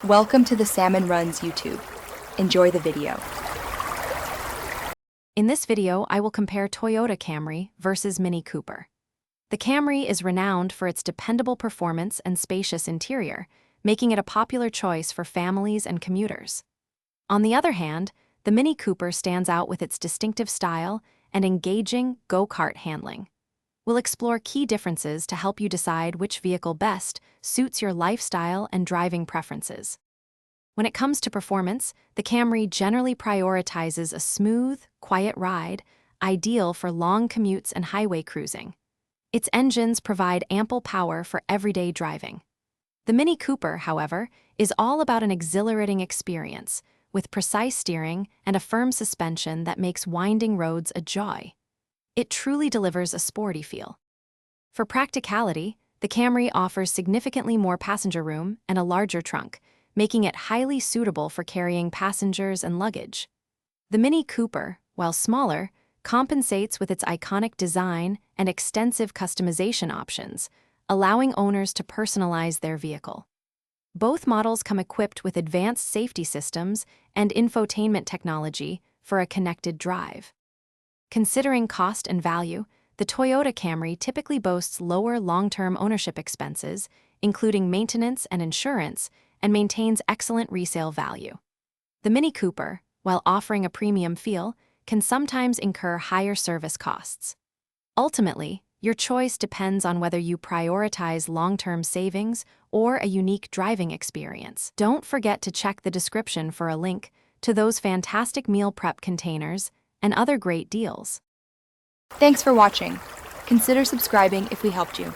Welcome to the Salmon Runs YouTube. Enjoy the video. In this video, I will compare Toyota Camry versus Mini Cooper. The Camry is renowned for its dependable performance and spacious interior, making it a popular choice for families and commuters. On the other hand, the Mini Cooper stands out with its distinctive style and engaging go-kart handling. We'll explore key differences to help you decide which vehicle best suits your lifestyle and driving preferences. When it comes to performance, the Camry generally prioritizes a smooth, quiet ride, ideal for long commutes and highway cruising. Its engines provide ample power for everyday driving. The Mini Cooper, however, is all about an exhilarating experience, with precise steering and a firm suspension that makes winding roads a joy. It truly delivers a sporty feel. For practicality, the Camry offers significantly more passenger room and a larger trunk, making it highly suitable for carrying passengers and luggage. The Mini Cooper, while smaller, compensates with its iconic design and extensive customization options, allowing owners to personalize their vehicle. Both models come equipped with advanced safety systems and infotainment technology for a connected drive. Considering cost and value, the Toyota Camry typically boasts lower long-term ownership expenses, including maintenance and insurance, and maintains excellent resale value. The Mini Cooper, while offering a premium feel, can sometimes incur higher service costs. Ultimately, your choice depends on whether you prioritize long-term savings or a unique driving experience. Don't forget to check the description for a link to those fantastic meal prep containers and other great deals. Thanks for watching. Consider subscribing if we helped you.